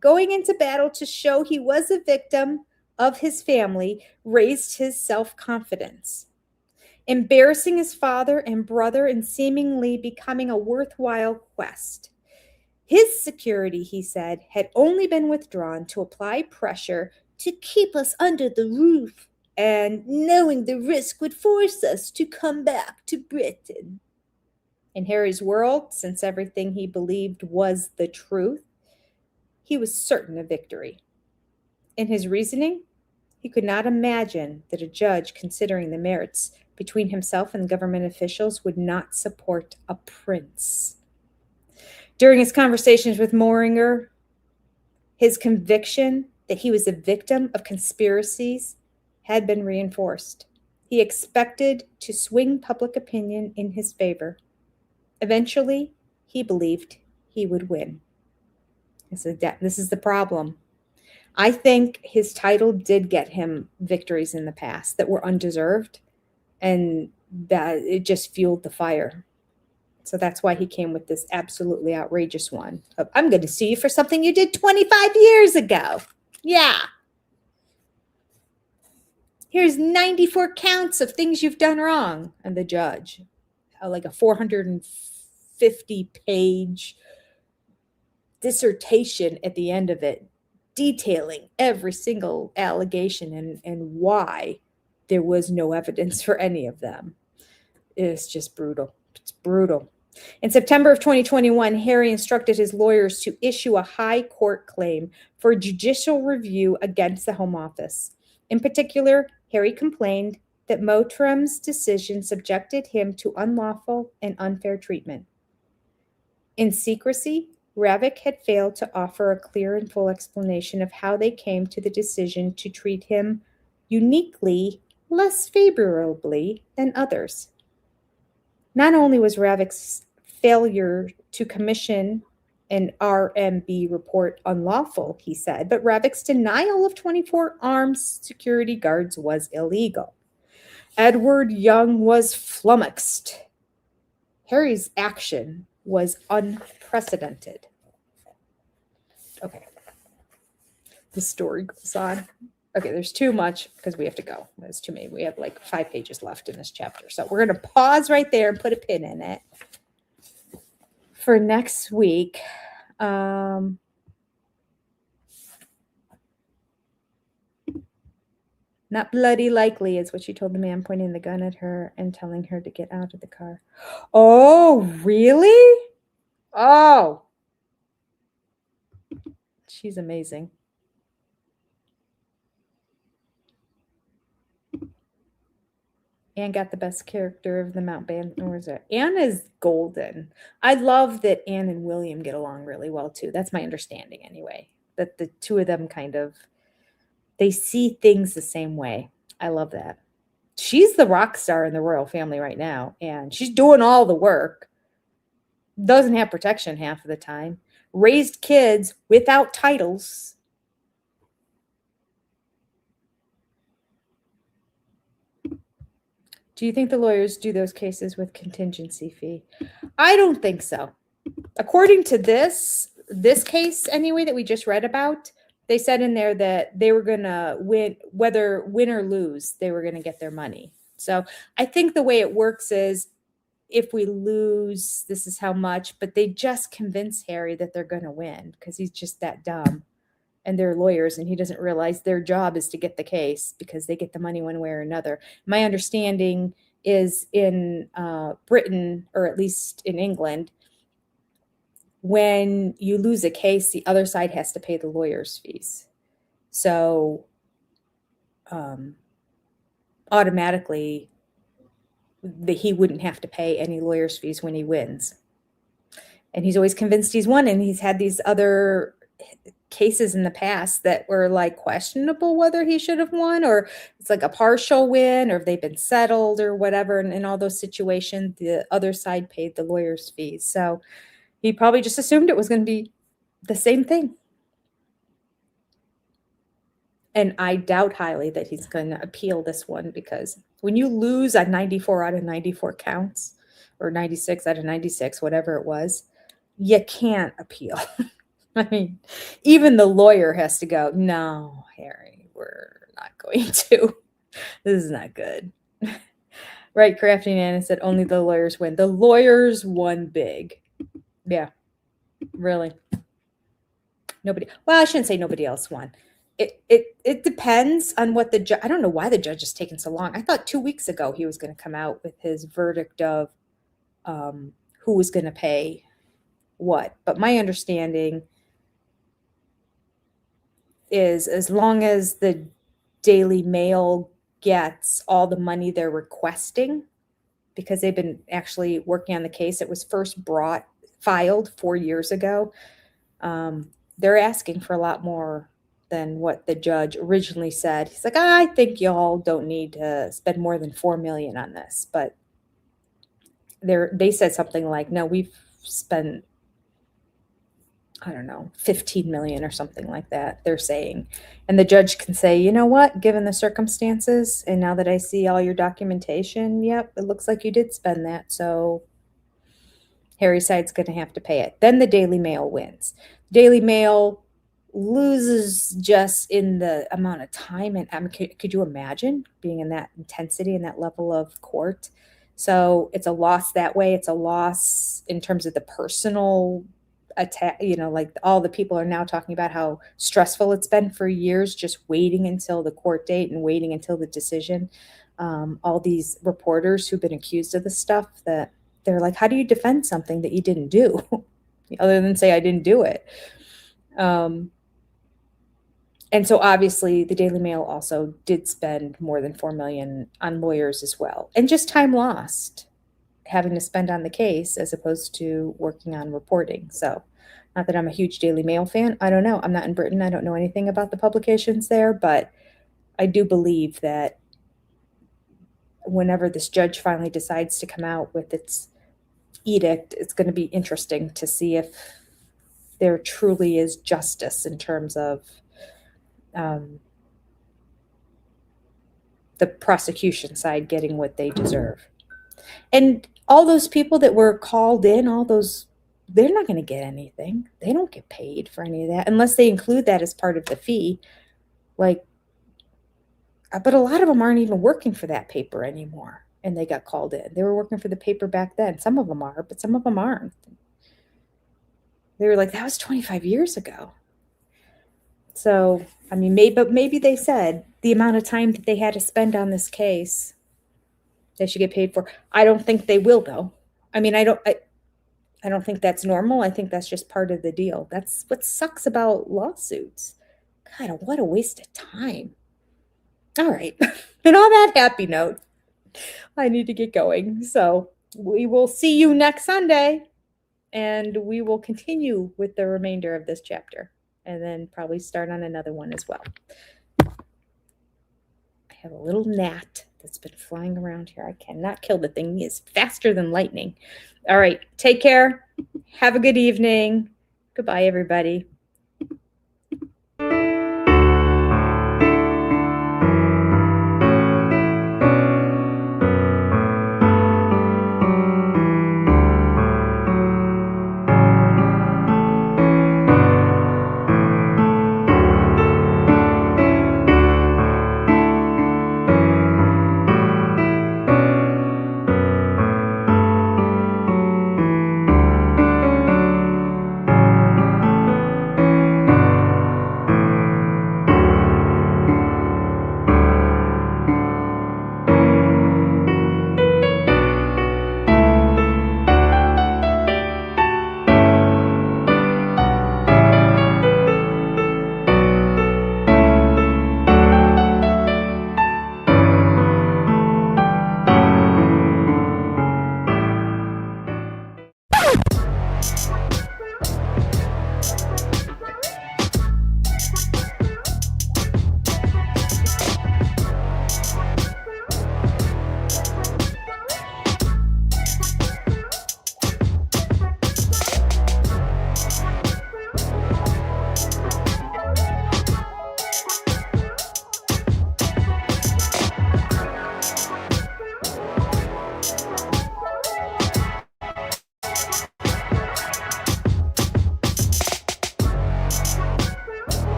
Going into battle to show he was a victim of his family raised his self-confidence. Embarrassing his father and brother and seemingly becoming a worthwhile quest. His security, he said, had only been withdrawn to apply pressure to keep us under the roof, and knowing the risk would force us to come back to Britain. In Harry's world, since everything he believed was the truth, he was certain of victory. In his reasoning, he could not imagine that a judge considering the merits between himself and government officials would not support a prince. During his conversations with Moringer, his conviction that he was a victim of conspiracies had been reinforced. He expected to swing public opinion in his favor. Eventually, he believed he would win. This is the problem. I think his title did get him victories in the past that were undeserved, and that it just fueled the fire. So that's why he came with this absolutely outrageous one of, I'm going to sue you for something you did 25 years ago. Yeah. Here's 94 counts of things you've done wrong. And the judge, like a 450-page dissertation at the end of it, detailing every single allegation and why there was no evidence for any of them. It's just brutal. It's brutal. In September of 2021, Harry instructed his lawyers to issue a high court claim for judicial review against the Home Office. In particular, Harry complained that Mottram's decision subjected him to unlawful and unfair treatment. In secrecy, RAVEC had failed to offer a clear and full explanation of how they came to the decision to treat him uniquely less favorably than others. Not only was RAVEC's failure to commission An RMB report unlawful, he said, but RAVEC's denial of 24 armed security guards was illegal. Edward Young was flummoxed. Harry's action was unprecedented. Okay. The story goes on. Okay, there's too much because we have to go. There's too many. We have like 5 pages left in this chapter. So we're going to pause right there and put a pin in it. For next week, not bloody likely is what she told the man, pointing the gun at her and telling her to get out of the car. Oh, really? Oh. She's amazing. Anne got the best character of the Mountbatten. Or is it? Anne is golden. I love that Anne and William get along really well too. That's my understanding anyway. That the two of them kind of, they see things the same way. I love that. She's the rock star in the royal family right now, and she's doing all the work. Doesn't have protection half of the time. Raised kids without titles. Do you think the lawyers do those cases with contingency fee? I don't think so. According to this case anyway that we just read about, they said in there that they were going to win, whether win or lose, they were going to get their money. So I think the way it works is if we lose, this is how much, but they just convince Harry that they're going to win because he's just that dumb. And they're lawyers, and he doesn't realize their job is to get the case because they get the money one way or another. My understanding is in Britain, or at least in England, when you lose a case, the other side has to pay the lawyer's fees. So automatically, he wouldn't have to pay any lawyer's fees when he wins. And he's always convinced he's won, and he's had these other cases in the past that were like questionable whether he should have won, or it's like a partial win, or if they've been settled or whatever. And in all those situations, the other side paid the lawyer's fees. So he probably just assumed it was going to be the same thing. And I doubt highly that he's going to appeal this one, because when you lose on 94 out of 94 counts, or 96 out of 96, whatever it was, you can't appeal. I mean, even the lawyer has to go, no, Harry, we're not going to. This is not good. Right, Crafting Anna said only the lawyers win. The lawyers won big. Yeah, really. Nobody, well, I shouldn't say nobody else won. It depends on what the judge, I don't know why the judge is taking so long. I thought 2 weeks ago he was going to come out with his verdict of who was going to pay what. But my understanding is as long as the Daily Mail gets all the money they're requesting, because they've been actually working on the case. It was first filed 4 years ago. They're asking for a lot more than what the judge originally said. He's like, I think y'all don't need to spend more than $4 million on this. But they said something like, no, we've spent, I don't know, 15 million or something like that, they're saying. And the judge can say, you know what, given the circumstances, and now that I see all your documentation, yep, it looks like you did spend that. So Harry's side's going to have to pay it. Then the Daily Mail wins. Daily Mail loses just in the amount of time. And I mean, could you imagine being in that intensity and that level of court? So it's a loss that way. It's a loss in terms of the personal attack, like all the people are now talking about how stressful it's been for years, just waiting until the court date and waiting until the decision. All these reporters who've been accused of this stuff, that they're like, how do you defend something that you didn't do other than say I didn't do it? And so obviously the Daily Mail also did spend more than $4 million on lawyers as well, and just time lost having to spend on the case as opposed to working on reporting. So not that I'm a huge Daily Mail fan. I don't know. I'm not in Britain. I don't know anything about the publications there, but I do believe that whenever this judge finally decides to come out with its edict, it's going to be interesting to see if there truly is justice in terms of the prosecution side getting what they deserve. And all those people that were called in, all those, they're not going to get anything. They don't get paid for any of that unless they include that as part of the fee. Like, but a lot of them aren't even working for that paper anymore, and they got called in. They were working for the paper back then. Some of them are, but some of them aren't. They were like, that was 25 years ago. So, I mean, maybe they said the amount of time that they had to spend on this case, they should get paid for. I don't think they will, though. I mean, I don't think that's normal. I think that's just part of the deal. That's what sucks about lawsuits. God, what a waste of time. All right. And on that happy note, I need to get going. So we will see you next Sunday, and we will continue with the remainder of this chapter and then probably start on another one as well. I have a little gnat that's been flying around here. I cannot kill the thing. It's faster than lightning. All right. Take care. Have a good evening. Goodbye, everybody.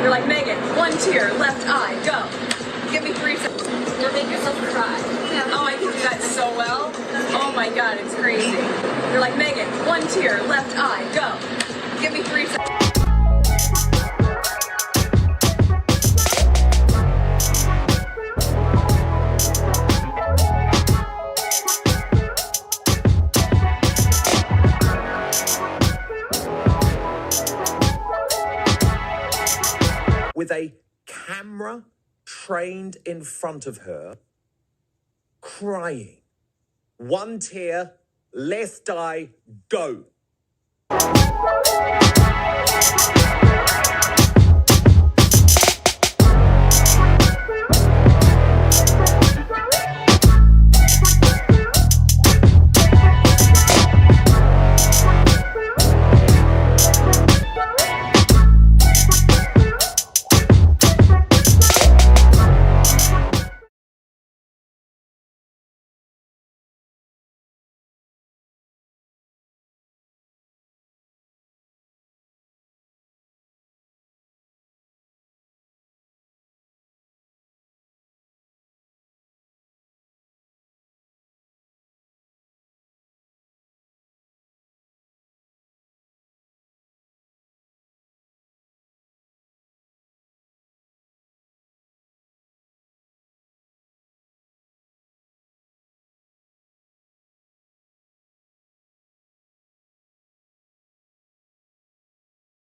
You're like, Megan, one tear, left eye, go. Give me 3 seconds. You'll make yourself cry. Yeah. Oh, I can do that so well. Oh my God, it's crazy. You're like, Megan, one tear, left eye, go. Give me 3 seconds. With a camera trained in front of her, crying. One tear, left eye, go.